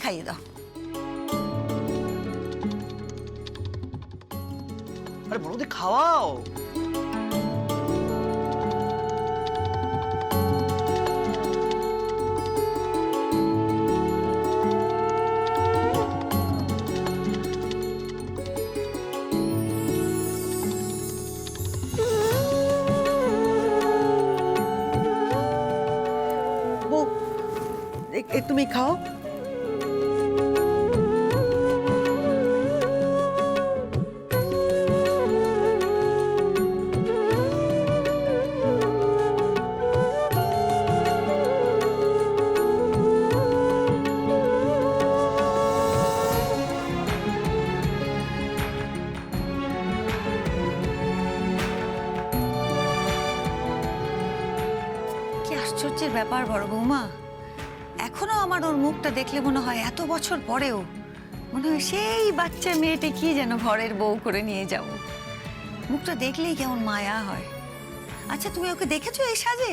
খাইয়ে দাও। আরে বড়দি খাওয়াও। বউ, তুমি খাও। কি আশ্চর্যের ব্যাপার বড় বৌমা, এখনো আমার ওর মুখটা দেখলে মনে হয় এত বছর পরেও মনে হয় সেই বাচ্চা মেয়েটা কি যেন ঘরের বউ করে নিয়ে যাব। মুখটা দেখলেই কেমন মায়া হয়। আচ্ছা, তুমি ওকে দেখেছো এই সাজে?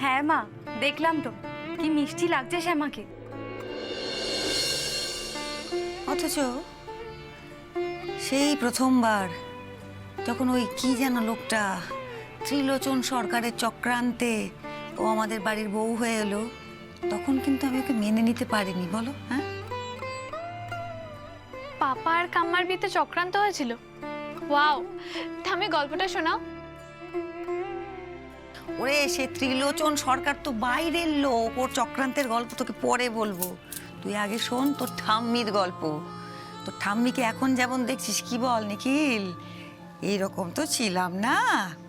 হ্যাঁ মা, দেখলাম তো, কি মিষ্টি লাগছে শ্যামাকে। অথচ সেই প্রথমবার যখন ওই কি যেন লোকটা ত্রিলোচন সরকারের চক্রান্তে ও আমাদের বাড়ির বউ হয়ে এলো, তখন কিন্তু আমি ওকে মেনে নিতে পারিনি, বলো? হ্যাঁ, পাপা আর কাম্মার বিয়েতে চক্রান্ত হয়েছিল? ওয়াও, থামে গল্পটা শোনাও। ওরে সে ত্রিলোচন সরকার তো বাইরের লোক, ওর চক্রান্তের গল্প তোকে পরে বলবো। তুই আগে শোন তোর ঠাম্মির গল্প। তোর ঠাম্মিকে এখন যেমন দেখছিস, কি বল নিখিল, এইরকম তো ছিলাম না।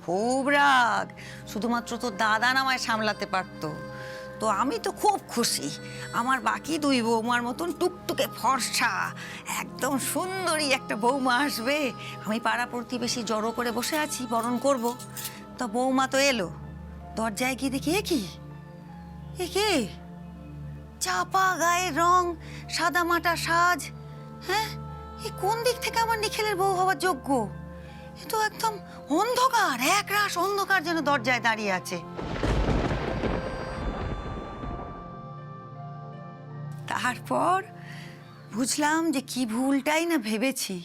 খুব রাগ, শুধুমাত্র তোর দাদা আমায় সামলাতে পারতো। তো আমি তো খুব খুশি, আমার বাকি দুই বৌমার মতন টুকটুকে ফর্সা একদম সুন্দরী একটা বৌমা আসবে। আমি পাড়া প্রতিবেশী জড়ো করে বসে আছি, বরণ করব। তা বৌমা তো এলো, দরজায় গিয়ে দেখি এ কি চাপা গায়ের রং, সাদা মাটা সাজ। হ্যাঁ, এই কোন দিক থেকে আমার নিখিলের বউ হওয়ার যোগ্য? এ তো একদম অন্ধকার, একরাশ অন্ধকার যেন দরজায় দাঁড়িয়ে আছে। তারপর বুঝলাম যে কি ভুলটাই না ভেবেছি।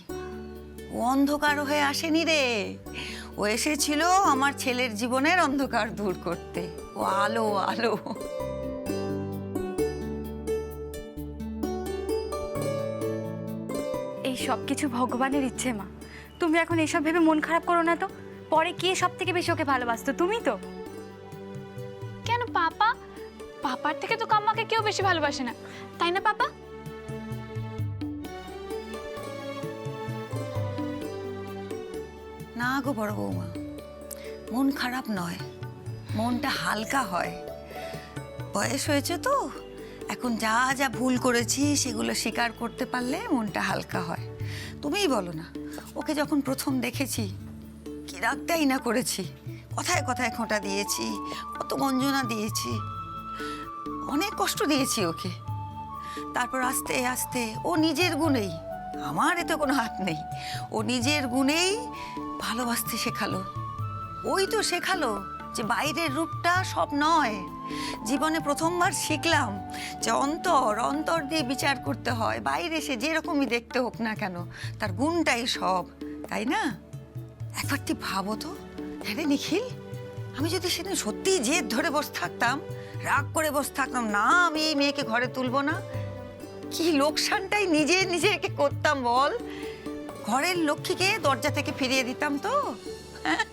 ও অন্ধকার হয়ে আসেনি রে, ও এসেছিল আমার ছেলের জীবনের অন্ধকার দূর করতে। ও আলো আলো। এই সব কিছু ভগবানের ইচ্ছে মা, তুমি এখন এসব ভেবে মন খারাপ করো না তো। পরে কে সব থেকে বেশি ওকে ভালোবাসতো? তুমি তো। কেন পাপা? পাপার থেকে তো কাম্মাকে কেউ বেশি ভালোবাসে না, তাই না পাপা? না গো বড় বৌমা, মন খারাপ নয়, মনটা হালকা হয়। বয়স হয়েছে তো, এখন যা যা ভুল করেছি সেগুলো স্বীকার করতে পারলে মনটা হালকা হয়। তুমিই বলো না, ওকে যখন প্রথম দেখেছি কি রাগটাই না করেছি, কথায় কথায় খোঁটা দিয়েছি, কত গঞ্জনা দিয়েছি, অনেক কষ্ট দিয়েছি ওকে। তারপর আস্তে আস্তে ও নিজের গুণেই, আমার এতে কোনো হাত নেই, ও নিজের গুণেই ভালোবাসতে শেখালো। ওই তো শেখালো যে বাইরের রূপটা সব নয়। জীবনে প্রথমবার শিখলাম যে অন্তর অন্তর দিয়ে বিচার করতে হয়। বাইরে সে যেরকমই দেখতে হোক না কেন, তার গুণটাই সব, তাই না? একবার তুই ভাবো তো, হ্যাঁ রে নিখিল, আমি যদি সেদিন সত্যিই জেদ ধরে বসে থাকতাম, রাগ করে বসে থাকতাম না আমি এই মেয়েকে ঘরে তুলবো না, কি লোকসানটাই নিজে নিজেকে করতাম বল। ঘরের লক্ষ্মীকে দরজা থেকে ফিরিয়ে দিতাম তো। হ্যাঁ,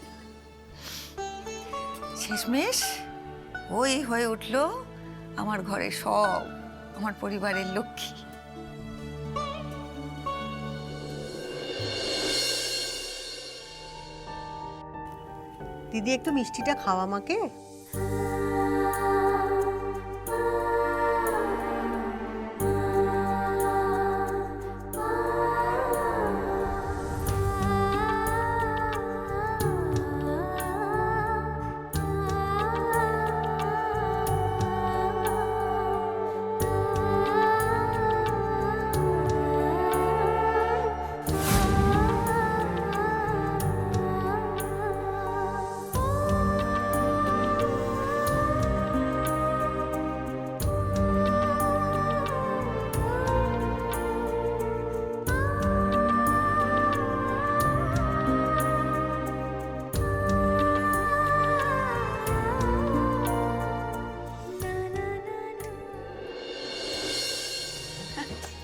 শেষমেশ ওই হয়ে উঠলো আমার ঘরে সব, আমার পরিবারের লক্ষ্মী। দিদি, একটু মিষ্টিটা খাওয়া আমাকে।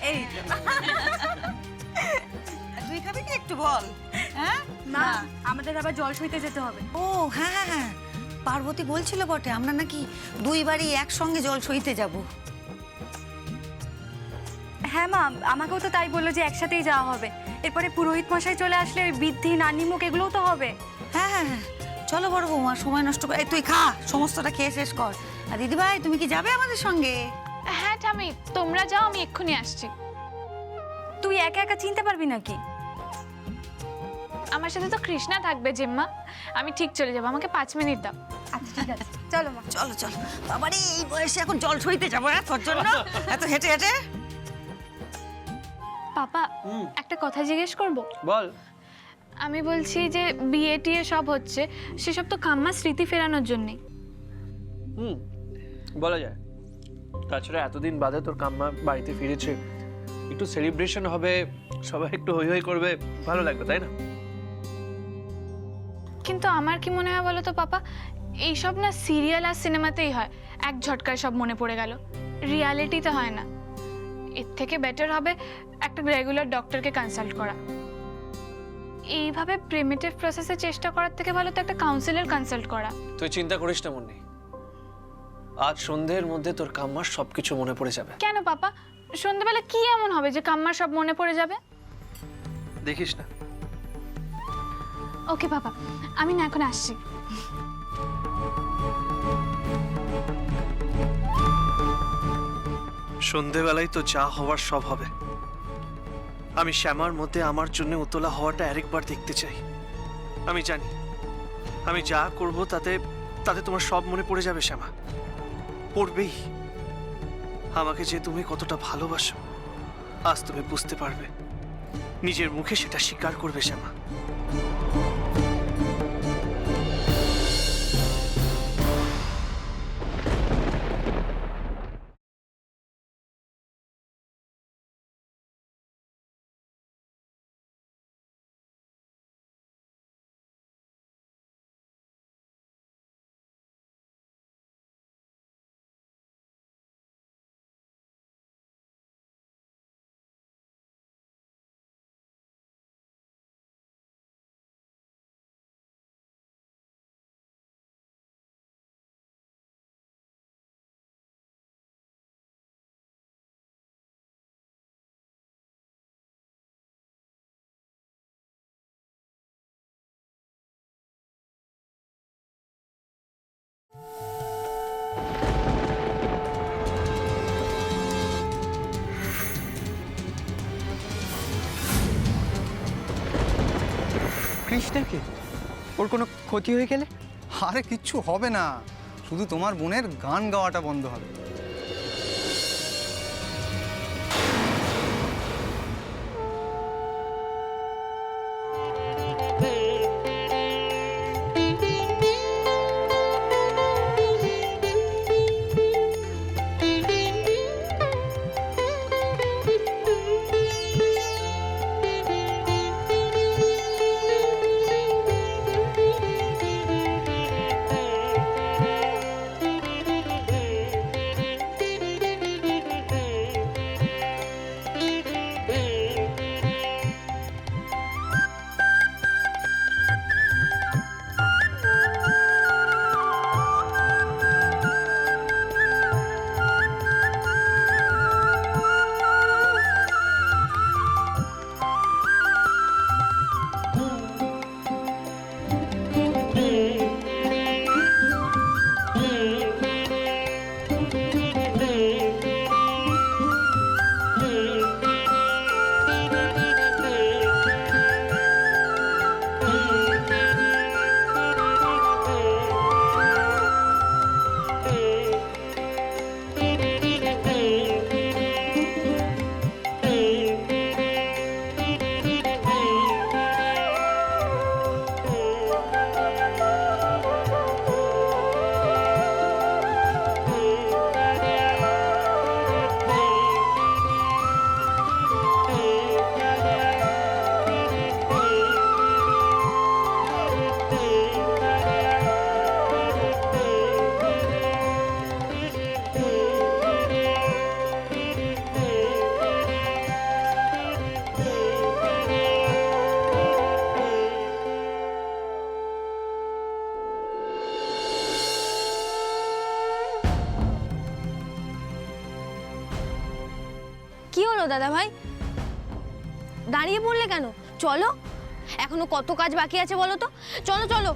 এই তো। তুই খাবি কি একটু বল? হ্যাঁ মা আমাদের আবার জল সইতে যেতে হবে। ও হ্যাঁ হ্যাঁ হ্যাঁ, পার্বতী বলছিল বটে আমরা নাকি দুই বাড়ি একসঙ্গে জল সইতে যাব। হ্যাঁ মা, আমাকেও তো তাই বললো যে একসাথেই যাওয়া হবে। এরপরে পুরোহিত মশাই চলে আসলে ওই বৃদ্ধি নানিমুখ এগুলোও তো হবে। হ্যাঁ হ্যাঁ হ্যাঁ, চলো বড় বৌমা, সময় নষ্ট করে তুই খা, সমস্তটা খেয়ে শেষ কর। আর দিদিভাই তুমি কি যাবে আমাদের সঙ্গে? হ্যাঁ ঠামি, তোমরা যাও, আমি এক্ষুনি আসছি। তুই একা একা চিনতে পারবি নাকি? আমার সাথে তো কৃষ্ণা থাকবে জিম্মা, আমি ঠিক চলে যাবো, আমাকে 5 মিনিট দাও। আচ্ছা ঠিক আছে, চলো মা। চলো চলো, বাবারে এই বয়সে এখন জল সইতে যাবো না তোর জন্য, এত হেঁটে হেঁটে। পাপা, একটা কথা জিজ্ঞেস করব? বল। আমি বলছি যে বিয়ে টিয়ে সব হচ্ছে, সেসব তো কাম্মা স্মৃতি ফেরানোর জন্যে। বলা যায়। তাছাড়া এতদিন বাদে তোর কাম্মা বাড়িতে ফিরেছে, একটু সেলিব্রেশন হবে, সবাই একটু হই হই করবে, ভালো লাগবে তাই না? কিন্তু আমার কি মনে হয় বলো তো পাপা, এইসব না সিরিয়াল আর সিনেমাতেই হয়, এক ঝটকায় সব মনে পড়ে গেল, রিয়ালিটিতে হয় না। এর থেকে বেটার হবে একটা রেগুলার ডক্টরকে কনসাল্ট করা। এইভাবে প্রিমিটিভ প্রসেসে চেষ্টা করার থেকে ভালো তো একটা কাউন্সিলর কনসাল্ট করা। তুই চিন্তা করিস না মুন্নি, আজ সন্ধ্যের মধ্যে তোর কাম্মার সবকিছু মনে পড়ে যাবে। কেন পাপা, সন্ধ্যাবেলা কি এমন হবে যে কাম্মার সব মনে পড়ে যাবে? দেখিস না। ওকে পাপা, আমি না এখন আসছি। সন্ধেবেলায় তো যা হওয়ার সব হবে। আমি শ্যামার মধ্যে আমার জন্য উতলা হওয়াটা আরেকবার দেখতে চাই। আমি জানি আমি যা করব তাতে তাতে তোমার সব মনে পড়ে যাবে শ্যামা, পড়বেই। আমাকে যে তুমি কতটা ভালোবাসো আজ তুমি বুঝতে পারবে, নিজের মুখে সেটা স্বীকার করবে শ্যামা। কৃষ্ণাকে ওর কোনো ক্ষতি হয়ে গেলে? আরে কিচ্ছু হবে না, শুধু তোমার বোনের গান গাওয়াটা বন্ধ হবে। কি হলো দাদা ভাই, দাঁড়িয়ে পড়লে কেন? চলো, এখনো কত কাজ বাকি আছে বলো তো। চলো চলো।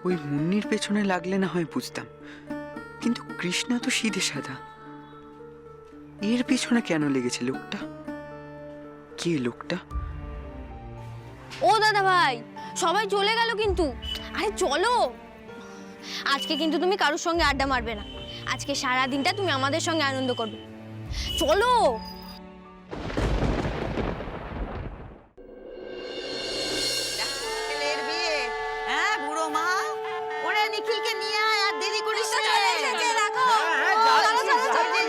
ওই মুন্নির পেছনে লাগলে না হয় বুঝতাম, কিন্তু কৃষ্ণা তো সিধে সাদা, এর পেছনে কেন লেগেছে লোকটা? কে লোকটা? ও দাদা ভাই, সবাই চলে গেল কিন্তু। আরে চলো, আজকে কিন্তু তুমি কারোর সঙ্গে আড্ডা মারবে না। আজকে সারা দিনটা তুমি আমাদের সঙ্গে আনন্দ করবে। চলো। ছেলের বিয়ে, হ্যাঁ বুড়ো মা, ওরে নিখিলকে নিয়ে আয়, আর দেরি করিস না। রাখো,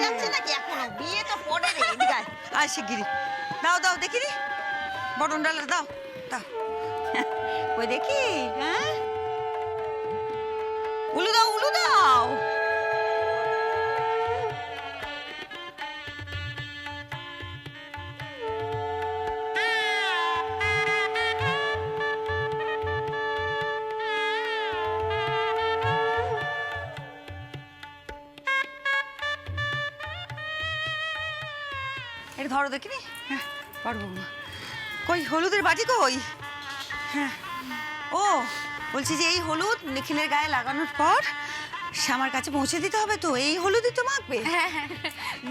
যাচ্ছে নাকি এখনো? বিয়ে তো পরে রে, এদিকে আয়, আয় শিগগিরি। দাও দাও দেখি রে, বটন ডালার দাও দাও। ওই দেখি, হ্যাঁ উলু দাও উলু দাও। এটা ধরো দেখিনি, হ্যাঁ পারবো না। কই হলুদের বাটি কই? হ্যাঁ, ও বলছি যে এই হলুদ নিখিলের গায়ে লাগানোর পর শ্যামার কাছে পৌঁছে দিতে হবে, তো এই হলুদই তো মাখবে।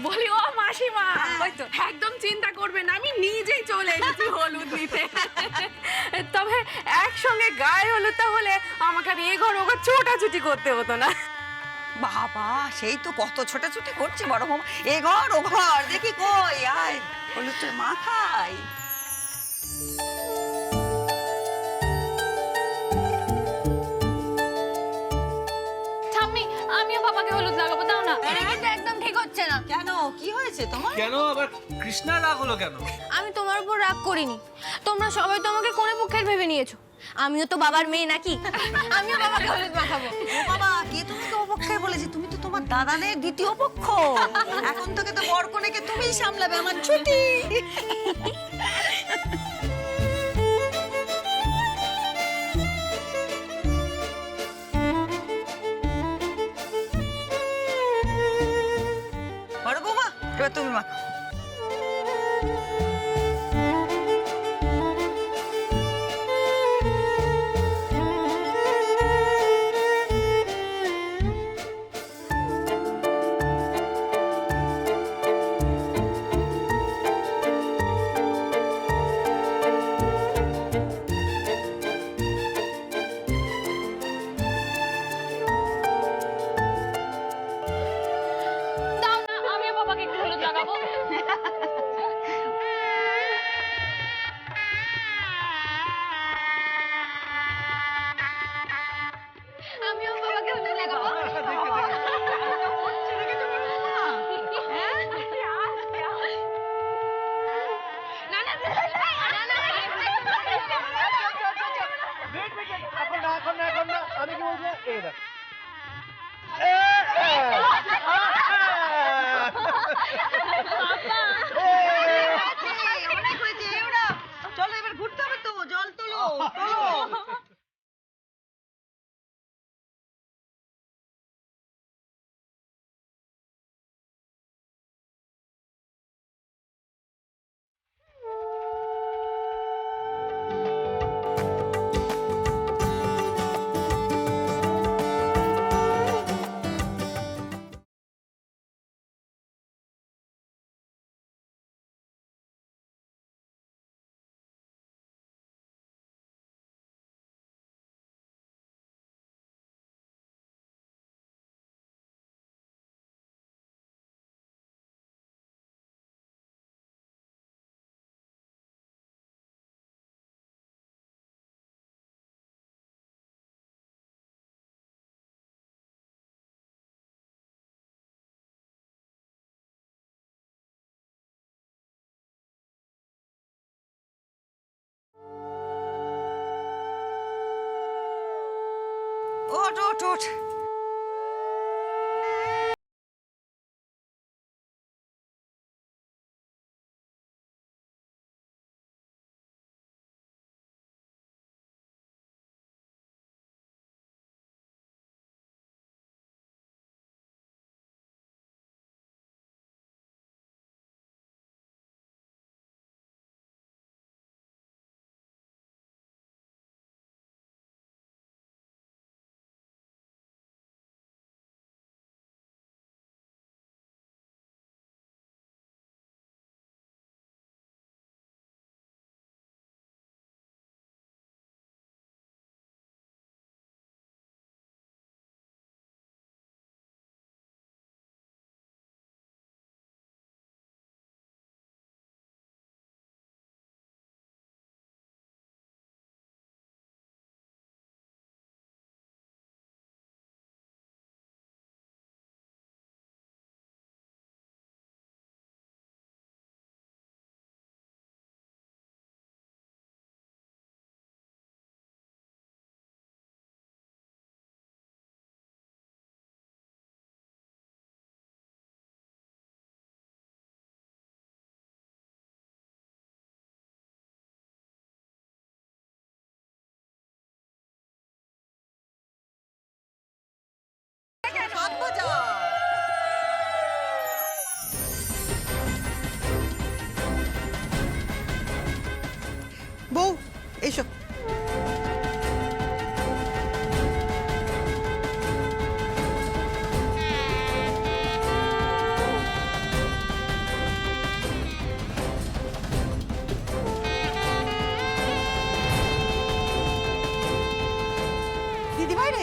বলি ও মাসিমা, ওই তো একদম চিন্তা করবেন, আমি নিজেই চলে এসেছি হলুদ নিতে। তবে একসঙ্গে গায়ে হলুদটা হলে আমাকে আর এ ঘর ও ঘর ছোটাছুটি করতে হতো না। বাবা সেই তো কত ছোটাছুটি করছে বড় বৌমা, এ ঘর ও ঘর, দেখি কই আয় হলুদটা মাখাই। ঠাম্মি, আমিও বাবাকে হলুদ লাগাবো, দাও না। এটা কিন্তু একদম ঠিক হচ্ছে না। কেন কি হয়েছে তোমার? কেন আবার কৃষ্ণা রাগ হলো কেন? আমি তোমার উপর রাগ করিনি, তোমরা সবাই তো আমাকে কোণে পক্ষের ভেবে নিয়েছো। আমিও তো বাবার মেয়ে নাকি, আমিও বাবাকে হলুদ মাখাবো। ও বাবা, কে তুমি তো অপক্ষে বলেছি? তুমি তো তোমার দাদানের দ্বিতীয় পক্ষ। এখন থেকে তো বর কনেকে তুমিই সামলাবে, আমার ছুটি। বড় বৌমা এবার তুমি মাখো। দাও না, আমিও বাবাকে একটু হলুদ লাগাবো। আমিও বাবাকে হলুদ লাগাবো। না, না, আমি কি বলছি? এই দেখ অনেক হয়েছে, এবার চলো, এবার ঘুরতে হবে তো, জল তোলো তোলো। ওঠ ওঠ ওঠ।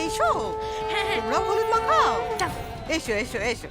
এসো তোমরাও হলুদ মাখাও যাও। এসো এসো এসো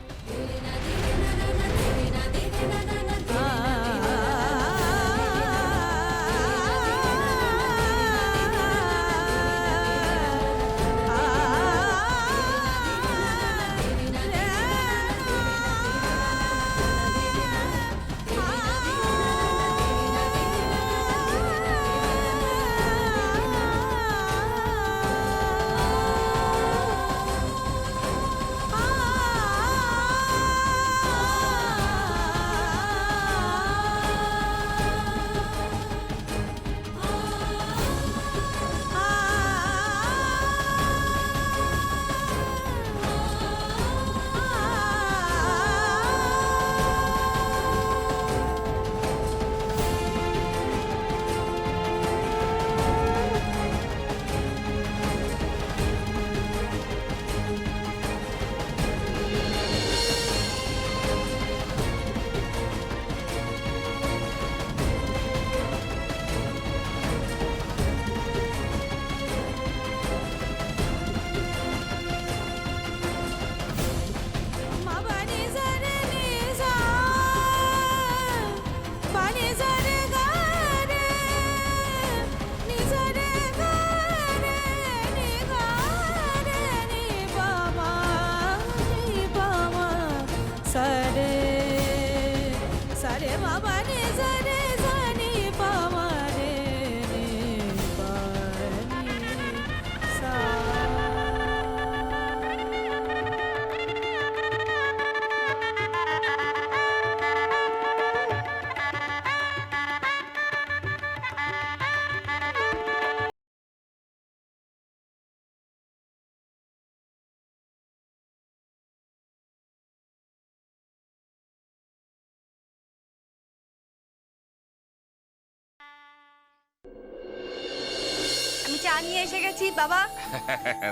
আমি চা নিয়ে এসে গেছি বাবা।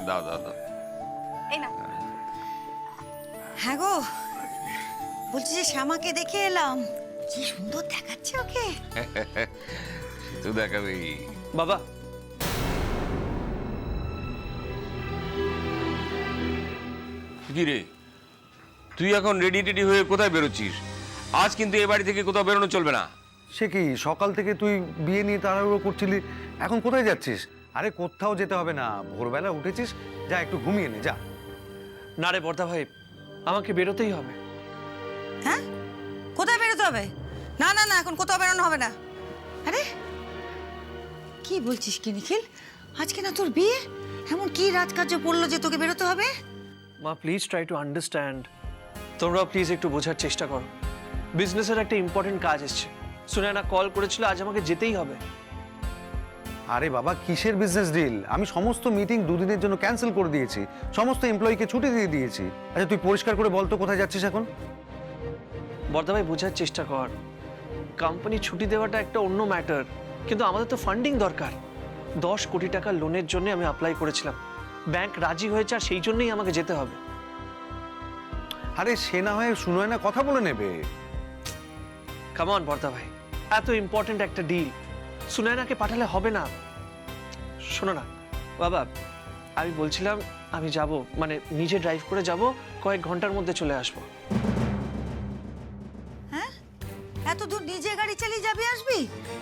দাও দাও দাও। এই না। হ্যাঁ গো, বলছি যে শ্যামাকে দেখে এলাম, কি সুন্দর দেখাচ্ছে ওকে। তুই দেখাবি বাবা, কি রে, তুই এখন রেডি টেডি হয়ে কোথায় বেরোচ্ছিস? আজ কিন্তু এ বাড়ি থেকে কোথাও বেরোনো চলবে না। সে কি সকাল থেকে তুই বিয়ে নিয়ে তাড়াহুড়ো করছিলি, এখন কোথায় যাচ্ছিস? আরে কোথাও যেতে হবে না, ভোরবেলা উঠেছিস, যা একটু ঘুমিয়ে নে যা। না রে বর্দা ভাই, আমাকে বেরোতেই হবে। হ্যাঁ, কোথায় বেরোতে হবে? না না না, এখন কোথাও বেরোনো হবে না। আরে কি বলছিস কি নিখিল, আজকে না তোর বিয়ে? এমন কি রাজকার্য পড়লো যে তোকে বেরোতে হবে? মা প্লিজ ট্রাই টু আন্ডারস্ট্যান্ড। তোমরা প্লিজ একটু বোঝার চেষ্টা করো। বিজনেসের একটা ইম্পর্টেন্ট কাজ এসছে, সুনয়না কল করেছিল, আজ আমাকে যেতেই হবে। আরে বাবা, কিসের বিজনেস ডিল? আমি সমস্ত মিটিং দুদিনের জন্য ক্যান্সেল করে দিয়েছি, সমস্ত এমপ্লয়িকে ছুটি দিয়ে দিয়েছি। আচ্ছা তুই পরিষ্কার করে বল তো কোথায় যাচ্ছিস এখন? বর্দা ভাই বোঝার চেষ্টা কর, কোম্পানি ছুটি দেওয়াটা একটা অন্য ম্যাটার, কিন্তু আমাদের তো ফান্ডিং দরকার। 10 কোটি টাকা লোনের জন্য আমি অ্যাপ্লাই করেছিলাম, ব্যাংক রাজি হয়েছে, আর সেই জন্যই আমাকে যেতে হবে। আরে সে না হয় সুনয়না কথা বলে নেবে। কাম অন বর্দা ভাই, এত ইম্পর্টেন্ট একটা ডিল, সুনয়নাকে পাঠালে হবে না। শোনো না বাবা, আমি বলছিলাম আমি যাব, মানে নিজে ড্রাইভ করে যাব, কয়েক ঘন্টার মধ্যে চলে আসবো। হ্যাঁ, এত দূর নিজে গাড়ি চালিয়ে যাবি আসবি?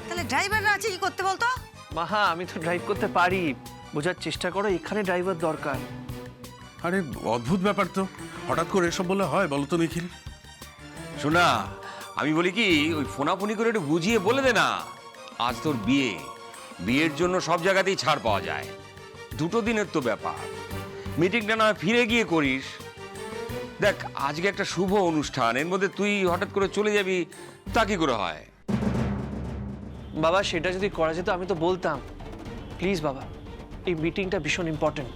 তাহলে ড্রাইভাররা আছে কি করতে বলতো? মাহা, আমি তো ড্রাইভ করতে পারি, বোঝার চেষ্টা করো, এখানে ড্রাইভার দরকার। আরে অদ্ভুত ব্যাপার তো, হঠাৎ করে এসব বলে হয় বলো তো নিখিল? শোনা, আমি বলি কি, ওই ফোনাফোনি করে একটু বুঝিয়ে বলে দে না, আজ তোর বিয়ে, বিয়ের জন্য সব জায়গাতেই ছাড় পাওয়া যায়। 2 দিনের তো ব্যাপার, মিটিংটা না ফিরে গিয়ে করিস। দেখ আজকে একটা শুভ অনুষ্ঠান, এর মধ্যে তুই হঠাৎ করে চলে যাবি, তা কি করে হয়? বাবা সেটা যদি করা যেত আমি তো বলতাম। প্লিজ বাবা, এই মিটিংটা ভীষণ ইম্পর্টেন্ট।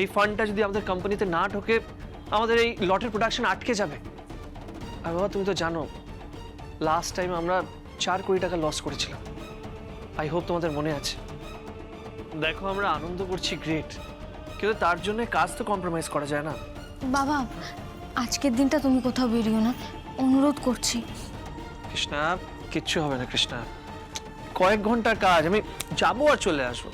এই ফান্ডটা যদি আমাদের কোম্পানিতে না ঢোকে, আমাদের এই লটের প্রোডাকশন আটকে যাবে। আর বাবা তুমি তো জানো, লাস্ট টাইম আমরা 4 কোটি টাকা লস করেছিলাম। আই হোপ তোমাদের মনে আছে। দেখো আমরা আনন্দ করছি, গ্রেট, কিন্তু তার জন্য কাজ তো কম্প্রোমাইজ করা যায় না। বাবা, আজকের দিনটা তুমি কোথাও বেরিও না, অনুরোধ করছি। কৃষ্ণা, কিচ্ছু হবে না কৃষ্ণা, কয়েক ঘন্টার কাজ, আমি যাবো আর চলে আসবো।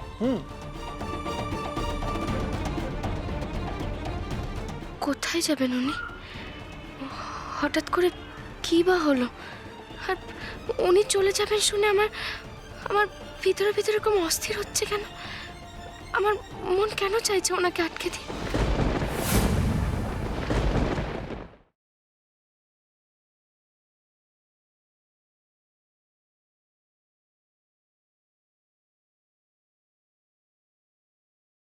কোথায় যাবেন উনি? হঠাৎ করে কি বা হলো? আর উনি চলে যাবেন শুনে আমার আমার ভিতরে ভিতরে এরকম অস্থির হচ্ছে কেন? আমার মন কেন চাইছে ওনাকে আটকে দিই?